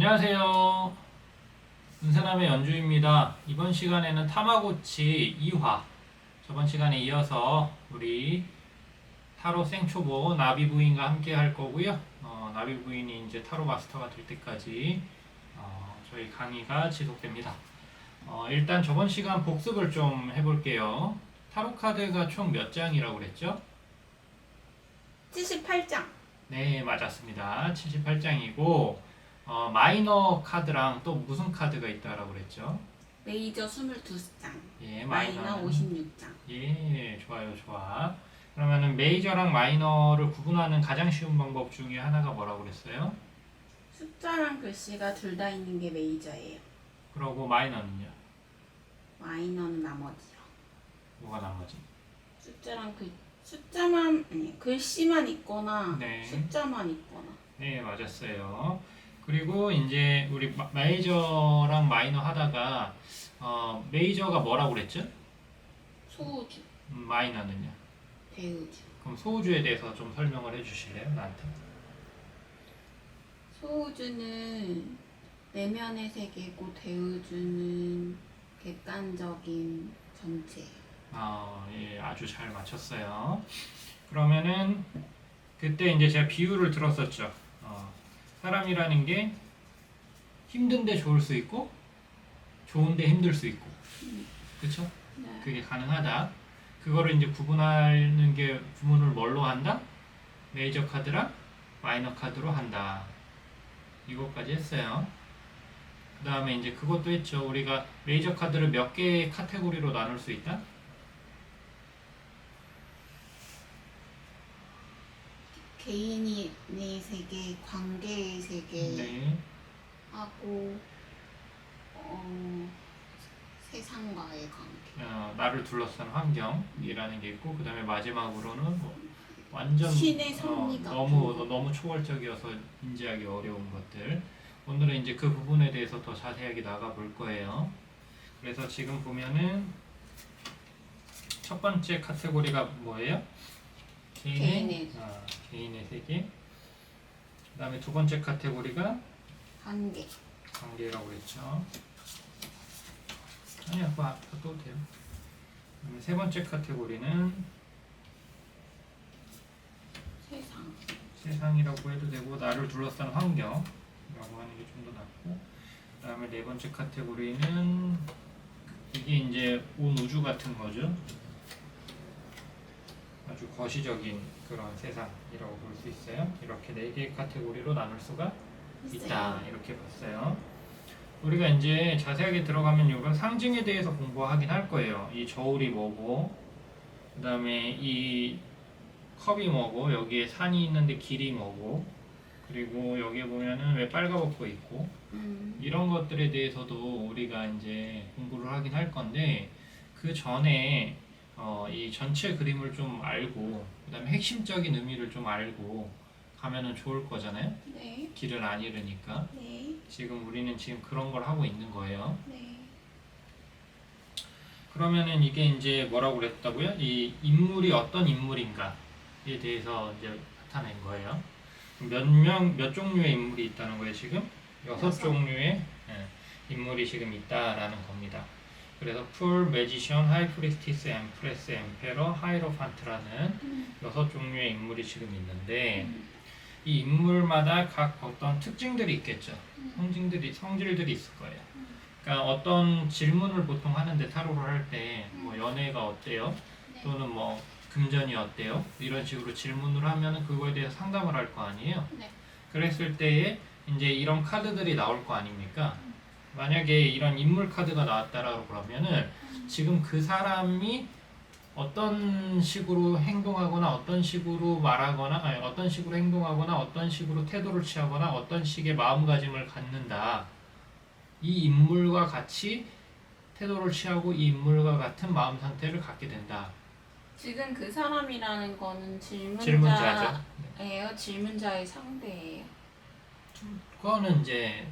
안녕하세요. 은사남의 연주입니다. 이번 시간에는 타마고치 2화, 저번 시간에 이어서 우리 타로 생초보 나비 부인과 함께 할 거고요. 나비 부인이 이제 타로 마스터가 될 때까지 저희 강의가 지속됩니다. 일단 저번 시간 복습을 좀 해볼게요. 타로 카드가 총 몇 장이라고 그랬죠? 78장. 네, 맞았습니다. 78장이고 마이너 카드랑 또 무슨 카드가 있다라고 그랬죠? 메이저 22장. 예, 마이너 56장. 예, 좋아요, 좋아. 그러면은 메이저랑 마이너를 구분하는 가장 쉬운 방법 중에 하나가 뭐라고 그랬어요? 숫자랑 글씨가 둘 다 있는 게 메이저예요. 그러고 마이너는요? 마이너는 나머지요. 뭐가 나머지? 숫자만 아니 글씨만 있거나 네. 숫자만 있거나. 네, 맞았어요. 그리고 이제 우리 메이저랑 마이너 하다가 메이저가 뭐라고 그랬죠? 소우주, 마이너는요? 대우주. 그럼 소우주에 대해서 좀 설명을 해주실래요? 나한테. 소우주는 내면의 세계고 대우주는 객관적인 전체예요. 예, 아주 잘 맞췄어요. 그러면은 그때 이제 제가 비유를 들었었죠. 사람이라는 게 힘든데 좋을 수 있고 좋은데 힘들 수 있고, 그렇죠? 네. 그게 가능하다. 그거를 이제 구분하는 게 구분을 뭘로 한다? 메이저 카드랑 마이너 카드로 한다. 이것까지 했어요. 그 다음에 이제 그것도 했죠. 우리가 메이저 카드를 몇 개의 카테고리로 나눌 수 있다? 개인의 세계, 관계의 세계 네. 하고 세상과의 관계. 나를 둘러싼 환경이라는 게 있고, 그 다음에 마지막으로는 뭐 완전 신의 섭리 같은 너무 초월적이어서 인지하기 어려운 것들. 오늘은 이제 그 부분에 대해서 더 자세하게 나가볼 거예요. 그래서 지금 보면은 첫 번째 카테고리가 뭐예요? 개인의 세계. 그 다음에 두 번째 카테고리가 관계라고 했죠. 아니, 아빠 떠도 돼요. 그다음에 세 번째 카테고리는 세상이라고 해도 되고, 나를 둘러싼 환경이라고 하는 게 좀 더 낫고, 그 다음에 네 번째 카테고리는 이게 이제 온 우주 같은 거죠. 아주 거시적인 그런 세상이라고 볼 수 있어요. 이렇게 네 개의 카테고리로 나눌 수가 있다. 이렇게 봤어요. 우리가 이제 자세하게 들어가면 이런 상징에 대해서 공부하긴 할 거예요. 이 저울이 뭐고, 그 다음에 이 컵이 뭐고, 여기에 산이 있는데 길이 뭐고, 그리고 여기에 보면은 왜 빨가벗고 있고, 이런 것들에 대해서도 우리가 이제 공부를 하긴 할 건데, 그 전에 이 전체 그림을 좀 알고, 그 다음에 핵심적인 의미를 좀 알고 가면은 좋을 거잖아요. 네. 길을 안 잃으니까. 네. 지금 우리는 지금 그런 걸 하고 있는 거예요. 네. 그러면은 이게 이제 뭐라고 그랬다고요? 이 인물이 어떤 인물인가에 대해서 이제 나타낸 거예요. 몇 종류의 인물이 있다는 거예요, 지금? 6종류의 인물이 지금 있다라는 겁니다. 그래서 풀, 매지션, 하이프리스티스, 엠프레스, 엠페러, 하이로판트라는 6종류의 인물이 지금 있는데, 이 인물마다 각 어떤 특징들이 있겠죠. 성질들이 있을 거예요. 그러니까 어떤 질문을 보통 하는데 타로를 할 때 뭐 연애가 어때요? 또는 뭐 금전이 어때요? 이런 식으로 질문을 하면 그거에 대해서 상담을 할 거 아니에요. 네. 그랬을 때에 이제 이런 카드들이 나올 거 아닙니까? 만약에 이런 인물 카드가 나왔다라고 그러면은 지금 그 사람이 어떤 식으로 행동하거나 어떤 식으로 말하거나 어떤 식으로 행동하거나 어떤 식으로 태도를 취하거나 어떤 식의 마음가짐을 갖는다. 이 인물과 같이 태도를 취하고 이 인물과 같은 마음 상태를 갖게 된다. 지금 그 사람이라는 거는 질문자죠. 질문자의 상대예요. 그거는 이제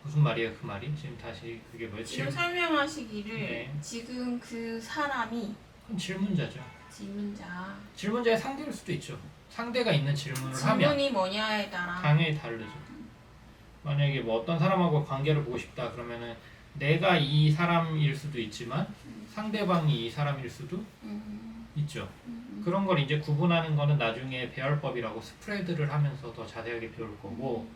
무슨 말이에요, 그 말이? 지금 다시 그게 뭐예요? 지금 설명하시기를 네. 지금 그 사람이 그건 질문자죠. 질문자의 상대일 수도 있죠. 상대가 있는 질문을 하면 질문이 뭐냐에 따라 당연히 다르죠. 만약에 뭐 어떤 사람하고 관계를 보고 싶다 그러면은 내가 이 사람일 수도 있지만 상대방이 이 사람일 수도 있죠. 그런 걸 이제 구분하는 거는 나중에 배열법이라고 스프레드를 하면서 더 자세하게 배울 거고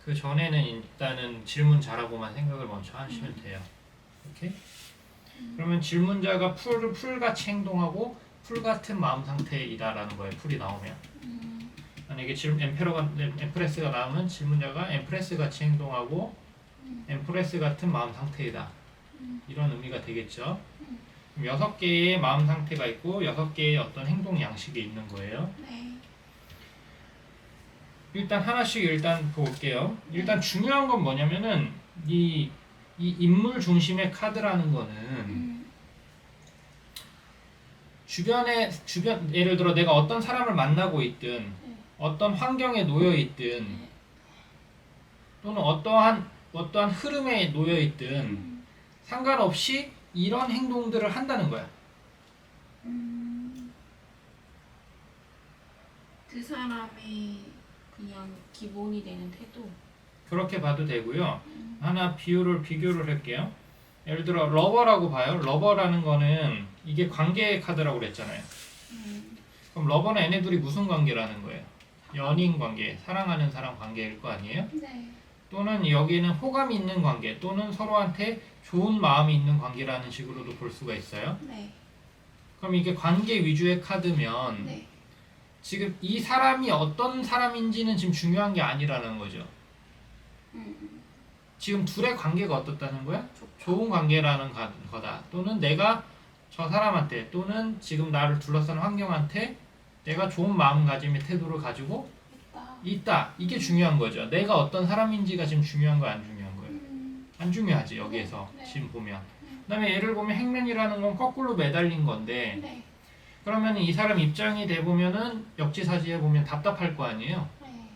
그 전에는 일단은 질문 잘하고만 생각을 먼저 하시면 돼요. 오케이? 그러면 질문자가 풀같이 행동하고 풀 같은 마음 상태이다라는 거예요. 풀이 나오면. 만약에 엠프레스가 나오면 질문자가 엠프레스 같이 행동하고 엠프레스 같은 마음 상태이다. 이런 의미가 되겠죠. 그럼 6개의 마음 상태가 있고 6개의 어떤 행동 양식이 있는 거예요. 네. 일단 하나씩 일단 볼게요. 일단 중요한 건 뭐냐면은 이 인물 중심의 카드라는 거는 주변 예를 들어 내가 어떤 사람을 만나고 있든 어떤 환경에 놓여 있든 또는 어떠한 흐름에 놓여 있든 상관없이 이런 행동들을 한다는 거야. 그 사람의 그냥 기본이 되는 태도. 그렇게 봐도 되고요. 하나 비교를 할게요. 예를 들어 러버라고 봐요. 러버라는 거는 이게 관계의 카드라고 그랬잖아요. 그럼 러버는 얘네들이 무슨 관계라는 거예요? 연인 관계, 사랑하는 사람 관계일 거 아니에요? 네. 또는 여기는 호감이 있는 관계 또는 서로한테 좋은 마음이 있는 관계라는 식으로도 볼 수가 있어요. 네. 그럼 이게 관계 위주의 카드면 네. 지금 이 사람이 어떤 사람인지는 지금 중요한 게 아니라는 거죠. 지금 둘의 관계가 어떻다는 거야? 좋은 관계라는 거다. 또는 내가 저 사람한테 또는 지금 나를 둘러싸는 환경한테 내가 좋은 마음가짐의 태도를 가지고 있다. 이게 중요한 거죠. 내가 어떤 사람인지가 지금 중요한 거야, 안 중요한 거예요? 안 중요하지, 여기에서. 네. 지금 보면. 그 다음에 예를 보면 행면이라는 건 거꾸로 매달린 건데 네. 그러면 이 사람 입장이 돼 보면은 역지사지해 보면 답답할 거 아니에요? 네.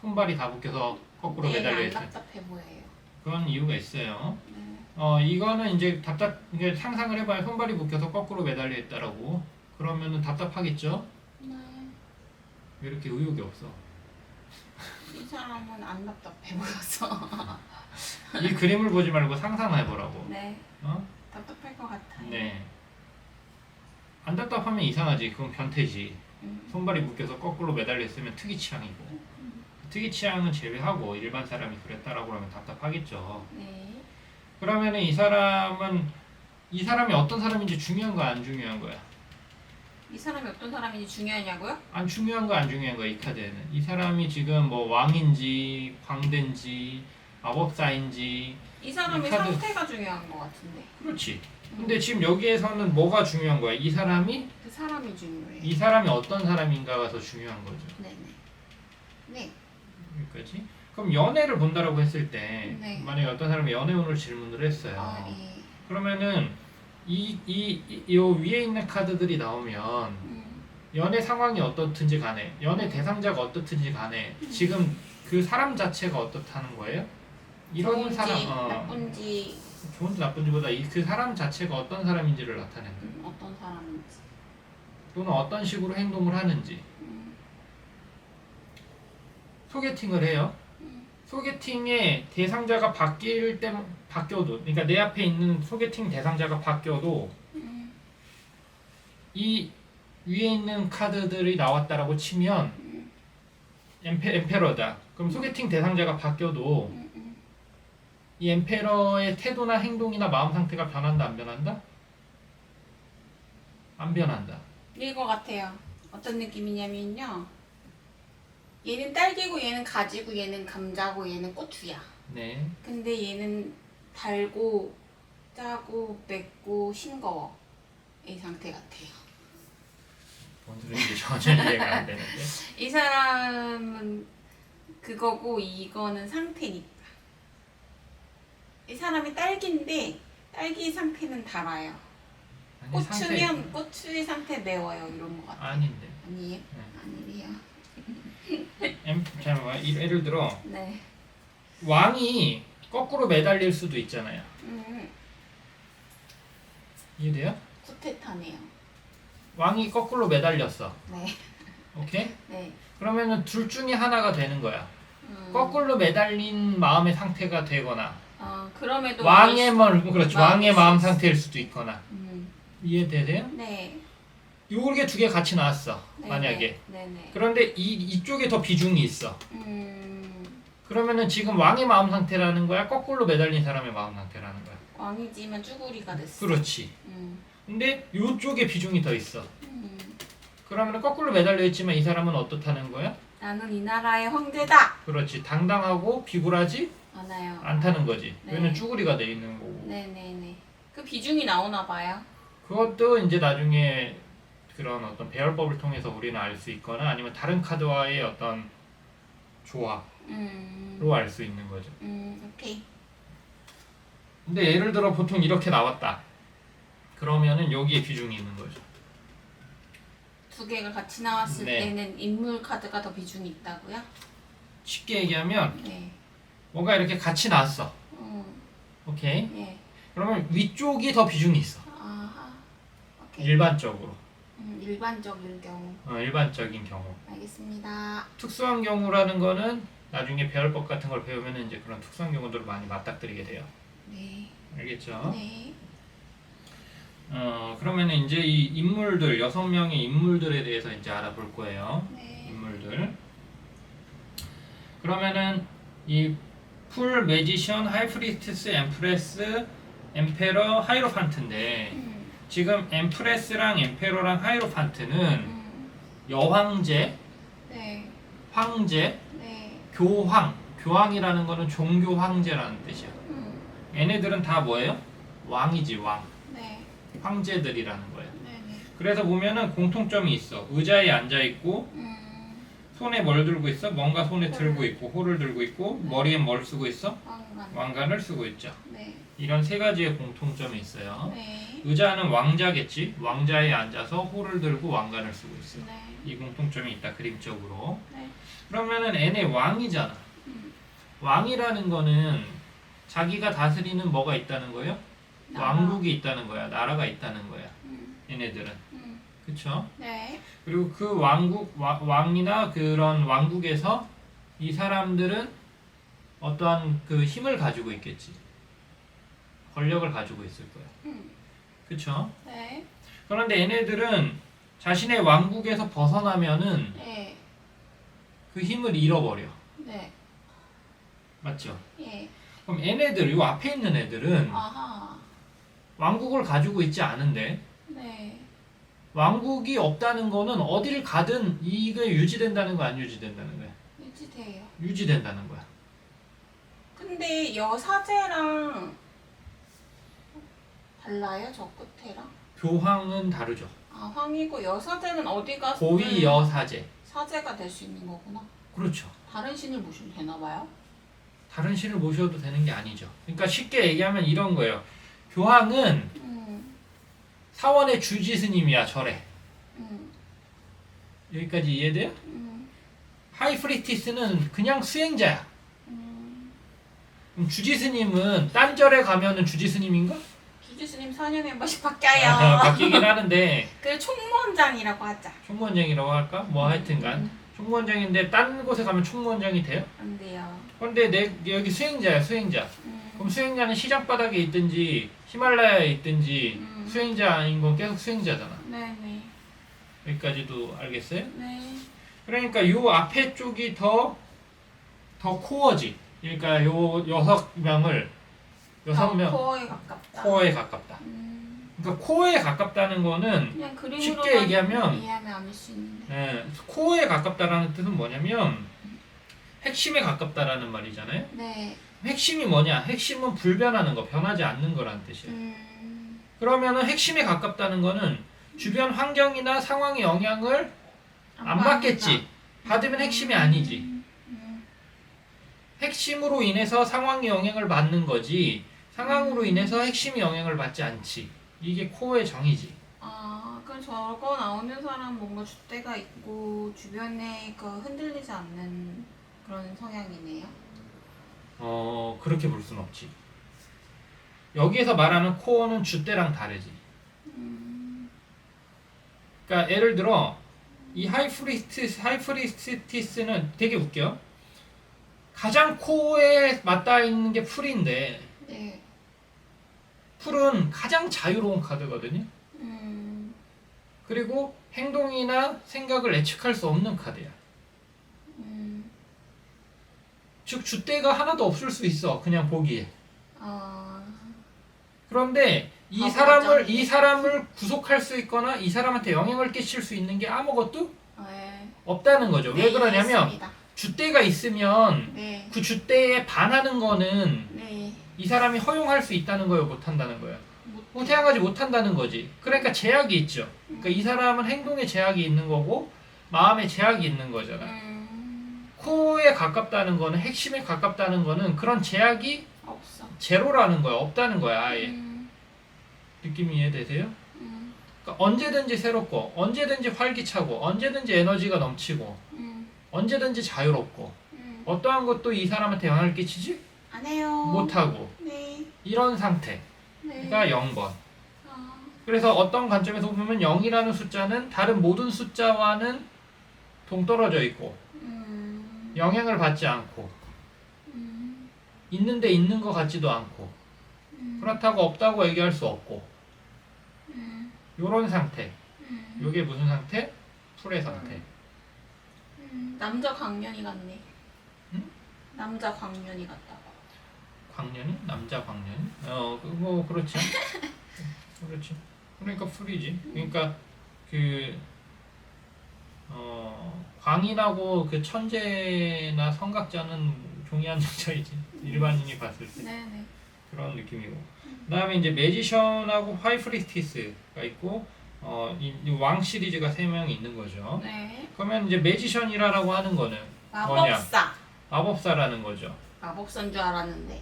손발이 다 묶여서 거꾸로 매달려 안 있어요. 답답해 보여요. 그런 이유가 있어요. 네. 이거는 이제 이게 상상을 해봐요. 손발이 묶여서 거꾸로 매달려 있다라고. 그러면은 답답하겠죠? 네. 왜 이렇게 의욕이 없어? 이 사람은 안 답답해 보여서. 이 그림을 보지 말고 상상해보라고. 네. 어? 답답할 것 같아요. 네. 안 답답하면 이상하지. 그건 변태지. 손발이 묶여서 거꾸로 매달려 있으면 특이 취향이고. 특이 취향은 제외하고 일반 사람이 그랬다라고 그러면 답답하겠죠. 네. 그러면은 이 사람이 어떤 사람인지 중요한 거야, 안 중요한 거야? 이 사람이 어떤 사람인지 중요하냐고요? 안 중요한 거 안 중요한 거야, 이 카드에는. 이 사람이 지금 뭐 왕인지 광대인지 마법사인지 이 사람의 이 카드- 상태가 중요한 것 같은데. 그렇지. 근데 지금 여기에서는 뭐가 중요한 거야? 이 사람이 그 사람이 중요해. 이 사람이 어떤 사람인가가 더 중요한 거죠. 네네. 네. 여기까지. 그럼 연애를 본다라고 했을 때 네. 만약에 어떤 사람이 연애운을 질문을 했어요. 아, 예. 그러면은 요 위에 있는 카드들이 나오면 연애 상황이 어떻든지 간에 연애 대상자가 어떻든지 간에 지금 그 사람 자체가 어떻다는 거예요? 이런 좋은지 사람 나쁜지 좋은지 나쁜지보다 그 사람 자체가 어떤 사람인지를 나타내는 거예요. 어떤 사람인지. 또는 어떤 식으로 행동을 하는지. 소개팅을 해요. 소개팅의 대상자가 바뀌어도 그러니까 내 앞에 있는 소개팅 대상자가 바뀌어도 이 위에 있는 카드들이 나왔다라고 치면 엠페러다. 그럼 소개팅 대상자가 바뀌어도 이 엠페러의 태도나 행동이나 마음 상태가 변한다 안 변한다? 안 변한다. 이거 같아요. 어떤 느낌이냐면요. 얘는 딸기고 얘는 가지고 얘는 감자고 얘는 고추야. 네. 근데 얘는 달고 짜고 맵고 싱거워. 이 상태 같아요. 뭔 소리인지 전혀 이해가 안 되는데. 이 사람은 그거고 이거는 상태니까. 이 사람이 딸기인데 딸기 상태는 달아요. 아니, 고추면 고추의 상태 매워요. 이런 거 같아요. 아닌데. 아니에요? 네. 아니에요. 잠깐만 예를 들어 네. 왕이 거꾸로 매달릴 수도 있잖아요. 이해돼요? 쿠테타네요. 왕이 거꾸로 매달렸어. 네. 오케이? 네. 그러면은 둘 중에 하나가 되는 거야. 거꾸로 매달린 마음의 상태가 되거나 그럼에도 그렇죠. 왕의 마음 상태일 수도 있거나. 이해되세요? 네. 요게 두 개 같이 나왔어. 네, 만약에. 네네. 그런데 이쪽에 더 비중이 있어. 그러면은 지금 왕의 마음 상태라는 거야? 거꾸로 매달린 사람의 마음 상태라는 거야? 왕이지만 쭈구리가 됐어. 그렇지. 근데 요쪽에 비중이 더 있어. 그러면 거꾸로 매달려 있지만 이 사람은 어떻다는 거야? 나는 이 나라의 황제다. 그렇지. 당당하고 비굴하지 않아요. 않다는 거지. 네. 왜냐면 쭈구리가 돼 있는 거고. 네네네. 그 비중이 나오나 봐요. 그것도 이제 나중에 그런 어떤 배열법을 통해서 우리는 알 수 있거나 아니면 다른 카드와의 어떤 조화로 알 수 있는 거죠. 오케이. 근데 예를 들어 보통 이렇게 나왔다. 그러면은 여기에 비중이 있는 거죠. 두 개가 같이 나왔을 네. 때는 인물 카드가 더 비중이 있다고요? 쉽게 얘기하면 네. 뭐가 이렇게 같이 나왔어. 오케이. 예. 그러면 위쪽이 더 비중이 있어. 아하. 오케이. 일반적으로. 일반적인 경우. 일반적인 경우. 알겠습니다. 특수한 경우라는 거는 나중에 배열법 같은 걸 배우면 이제 그런 특수한 경우들을 많이 맞닥뜨리게 돼요. 네. 알겠죠? 네. 그러면 이제 이 인물들 6명의 인물들에 대해서 이제 알아볼 거예요. 네. 인물들. 그러면은 이 풀 매지션, 하이프리스티스, 엠프레스, 엠페러, 하이로판트인데 지금 엠프레스랑 엠페러랑 하이로판트는 여황제, 네. 황제, 네. 교황. 교황이라는 거는 종교 황제라는 뜻이야. 얘네들은 다 뭐예요? 왕이지 왕. 네. 황제들이라는 거예요. 네네. 그래서 보면은 공통점이 있어. 의자에 앉아 있고 손에 뭘 들고 있어? 뭔가 손에 들고 있고 호를 들고 있고 머리엔 뭘 쓰고 있어? 왕관. 왕관을 쓰고 있죠. 네. 이런 세 가지의 공통점이 있어요. 네. 의자는 왕자겠지. 왕자에 앉아서 호를 들고 왕관을 쓰고 있어. 네. 이 공통점이 있다 그림적으로. 네. 그러면은 얘네 왕이잖아. 왕이라는 거는 자기가 다스리는 뭐가 있다는 거예요? 나라. 왕국이 있다는 거야. 나라가 있다는 거야. 얘네들은. 그쵸? 네. 그리고 그 왕이나 그런 왕국에서 이 사람들은 어떠한 그 힘을 가지고 있겠지. 권력을 가지고 있을 거야. 그쵸? 네. 그런데 얘네들은 자신의 왕국에서 벗어나면은 네. 그 힘을 잃어버려. 네. 맞죠? 예. 그럼 얘네들, 요 앞에 있는 애들은 아하. 왕국을 가지고 있지 않은데 네. 왕국이 없다는 거는 어딜 가든 이게 유지된다는 거 안 유지된다는 거야? 유지돼요. 유지된다는 거야. 근데 여사제랑 달라요? 저 끝에랑? 교황은 다르죠. 황이고 여사제는 어디 가서 고위 여사제. 사제가 될 수 있는 거구나. 그렇죠. 다른 신을 모셔도 되나 봐요? 다른 신을 모셔도 되는 게 아니죠. 그러니까 쉽게 얘기하면 이런 거예요. 교황은 사원의 주지 스님이야, 절에. 여기까지 이해돼요? 하이프리티스는 그냥 수행자야. 그럼 주지 스님은 딴 절에 가면은 주지 스님인가? 주지 스님 4년에 한 번씩 바뀌어요. 바뀌긴 하는데 그 총무원장이라고 하자. 총무원장이라고 할까? 뭐 하여튼간 총무원장인데 딴 곳에 가면 총무원장이 돼요? 안 돼요. 그런데 여기 수행자야, 수행자. 그럼 수행자는 시장 바닥에 있든지 히말라야에 있든지 수행자인 건 계속 수행자잖아. 네네. 여기까지도 알겠어요? 네. 그러니까 요 앞에 쪽이 더 코어지. 그러니까 요 6명 코어에 가깝다. 코어에 가깝다. 그러니까 코어에 가깝다는 거는 그냥 그림으로만 쉽게 얘기하면 이해하면 아닐 수 있는데. 코어에 가깝다라는 뜻은 뭐냐면 핵심에 가깝다라는 말이잖아요. 네. 핵심이 뭐냐? 핵심은 불변하는 거, 변하지 않는 거라는 뜻이에요. 그러면은 핵심에 가깝다는 거는 주변 환경이나 상황의 영향을 안 받겠지. 받으면 핵심이 아니지. 핵심으로 인해서 상황의 영향을 받는 거지. 상황으로 인해서 핵심이 영향을 받지 않지. 이게 코어의 정의지. 그럼 저거 나오는 사람 뭔가 줏대가 있고 주변에 그 흔들리지 않는 그런 성향이네요. 그렇게 볼 순 없지. 여기에서 말하는 코어는 줏대랑 다르지. 그러니까 예를 들어 이 하이프리스티스는 되게 웃겨. 가장 코어에 맞닿아 있는 게 풀인데 네. 풀은 가장 자유로운 카드거든요. 음. 그리고 행동이나 생각을 예측할 수 없는 카드야. 음. 즉 주대가 하나도 없을 수 있어. 그냥 보기에. 그런데 이 사람을 구속할 수 있거나 이 사람한테 영향을 끼칠 수 있는 게 아무것도 네. 없다는 거죠. 왜 네, 그러냐면 이해했습니다. 주대가 있으면 네. 그 주대에 반하는 거는 네. 이 사람이 허용할 수 있다는 거예요, 못 한다는 거예요. 못- 허용하지 못한다는 거지. 그러니까 제약이 있죠. 그러니까 이 사람은 행동에 제약이 있는 거고 마음에 제약이 있는 거잖아. 코어에 가깝다는 거는 핵심에 가깝다는 거는 그런 제약이 없어. 제로라는 거야, 없다는 거야, 아예. 음. 느낌이 이해되세요? 그러니까 언제든지 새롭고, 언제든지 활기차고, 언제든지 에너지가 넘치고, 언제든지 자유롭고, 어떠한 것도 이 사람한테 영향을 끼치지 안 해요. 못하고, 네. 이런 상태가 네. 0번. 아. 그래서 어떤 관점에서 보면 0이라는 숫자는 다른 모든 숫자와는 동떨어져 있고, 영향을 받지 않고, 있는데 있는 것 같지도 않고, 그렇다고 없다고 얘기할 수 없고, 요런 상태. 요게 무슨 상태? 풀의 상태. 남자 광년이 같네. 응? 남자 광년이 같다고. 광년이? 남자 광년이? 뭐 그렇지. 그렇지. 그러니까 풀이지. 그러니까 그 광인하고 그 천재나 성각자는 종이 한 장자이지. 일반인이 봤을 때 네네. 그런 느낌이고. 그다음에 이제 매지션하고 하이프리스티스가 있고 이왕 시리즈가 3명이 있는 거죠. 네. 그러면 이제 매지션이라고 하는 거는 마법사. 마법사라는 거죠. 마법사인 줄 알았는데.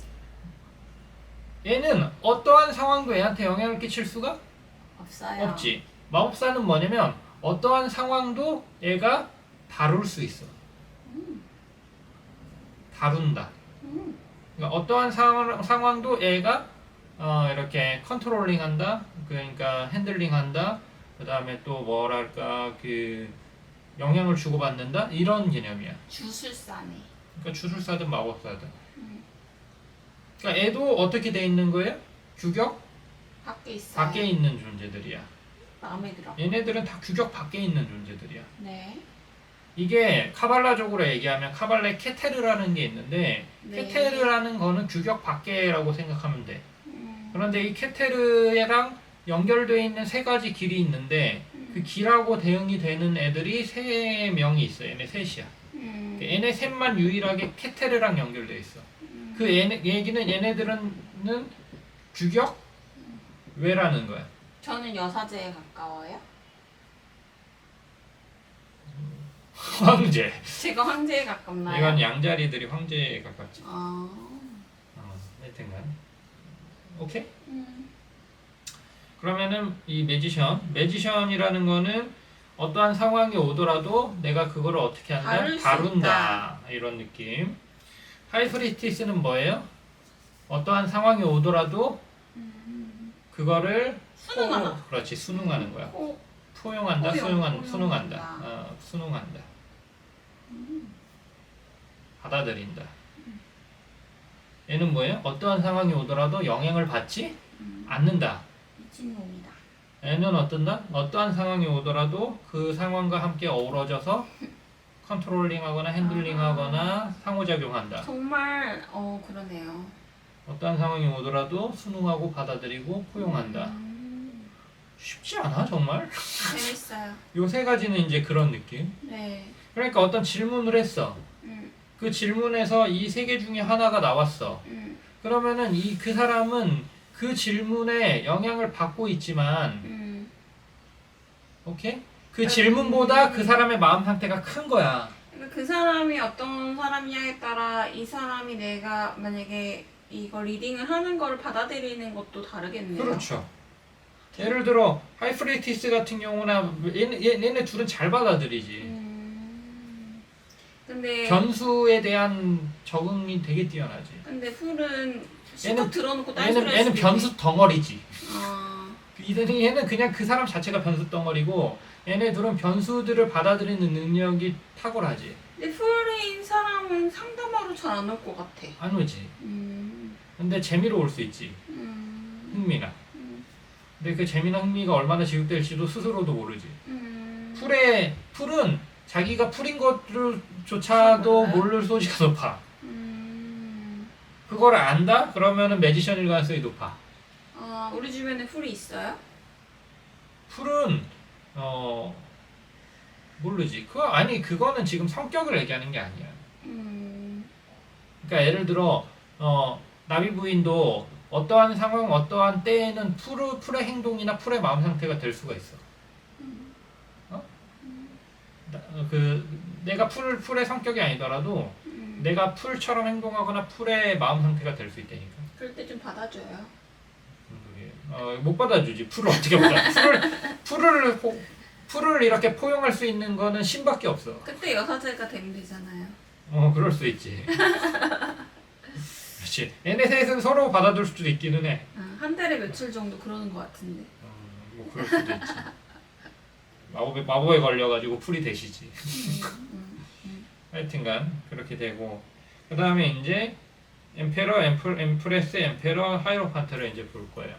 얘는 어떠한 상황도 얘한테 영향을 끼칠 수가 없어요. 없지. 마법사는 뭐냐면 어떠한 상황도 얘가 다룰 수 있어. 다룬다. 그러니까 어떠한 상황도 얘가 이렇게 컨트롤링한다. 그러니까 핸들링한다. 그 다음에 또 뭐랄까 그 영향을 주고받는다. 이런 개념이야. 주술사네. 그러니까 주술사든 마법사든. 그러니까 애도 어떻게 돼 있는 거예요? 규격 밖에 있어요. 밖에 있는 존재들이야. 마음에 들어. 얘네들은 다 규격 밖에 있는 존재들이야. 네. 이게 카발라적으로 얘기하면 카발라에 케테르라는 게 있는데 네. 케테르라는 거는 규격 밖에라고 생각하면 돼. 그런데 이 케테르랑 연결되어 있는 3가지 길이 있는데 그 길하고 대응이 되는 애들이 3명이 있어. 얘네 셋이야. 얘네 셋만 유일하게 케테르랑 연결돼 있어. 그 얘기는 얘네들은 규격 외라는 거야. 저는 여사제에 가까워요. 황제. 제가 황제에 가깝나요? 이건 양자리들이 황제에 가깝지. 아. 하여튼간 오케이? 그러면은 이 매지션이라는 거는 어떠한 상황이 오더라도 내가 그거를 어떻게 한다? 다룰 수 다룬다. 이런 느낌. 하이프리스티스는 뭐예요? 어떠한 상황이 오더라도 그거를 순응하다. 그렇지, 순응하는 거야. 포용한다, 포용한다. 순응한다. 순응한다. 받아들인다. 얘는 뭐예요? 어떠한 상황이 오더라도 영향을 받지 않는다. 미친놈이다. 얘는 어떤다? 어떠한 상황이 오더라도 그 상황과 함께 어우러져서 컨트롤링하거나 핸들링하거나 상호작용한다. 정말 그러네요. 어떠한 상황이 오더라도 순응하고 받아들이고 포용한다. 쉽지 않아 정말? 재밌어요. 요 3가지는 이제 그런 느낌. 네. 그러니까 어떤 질문을 했어. 그 질문에서 이 3개 중에 하나가 나왔어. 그러면은 그 사람은 그 질문에 영향을 받고 있지만, 오케이? 그 질문보다 그 사람의 마음 상태가 큰 거야. 그러니까 그 사람이 어떤 사람이냐에 따라 이 사람이 내가 만약에 이거 리딩을 하는 걸 받아들이는 것도 다르겠네요. 그렇죠. 예를 들어 하이프리티스 같은 경우나 얘네 둘은 잘 받아들이지. 근데 변수에 대한 적응이 되게 뛰어나지. 근데 풀은 실컷 들어놓고 얘는 변수 덩어리지. 아. 얘는 그냥 그 사람 자체가 변수 덩어리고 얘네 둘은 변수들을 받아들이는 능력이 탁월하지. 근데 풀인 사람은 상담하러 습관으로 잘 안 올 것 같아. 안 오지. 근데 재미로 올 수 있지. 흥미나. 근데 그 재미나 흥미가 얼마나 지속될지도 스스로도 모르지. 풀은 자기가 풀인 것조차도 모를 소지가 높아. 그걸 안다? 그러면은 매지션일 가능성이 높아. 아, 우리 주변에 풀이 있어요? 풀은 모르지. 그거는 지금 성격을 얘기하는 게 아니야. 그러니까 예를 들어 나비 부인도 어떠한 상황, 어떠한 때에는 풀의 행동이나 풀의 마음 상태가 될 수가 있어. 내가 풀의 성격이 아니더라도 내가 풀처럼 행동하거나 풀의 마음 상태가 될 수 있다니까. 그럴 때 좀 받아줘요. 못 받아주지. 풀을 어떻게 받아? 풀을 이렇게 포용할 수 있는 거는 신밖에 없어. 그때 여사제가 되면 되잖아요. 그럴 수 있지. 그렇지. NSA에서는 서로 받아줄 수도 있기는 해. 한 달에 며칠 정도 그러는 것 같은데. 뭐 그럴 수도 있지. 마법에 걸려가지고 풀이 되시지. 하여튼간 그렇게 되고, 그 다음에 이제 엠페러, 엠프레스, 엠페러, 하이로판트를 이제 볼 거예요.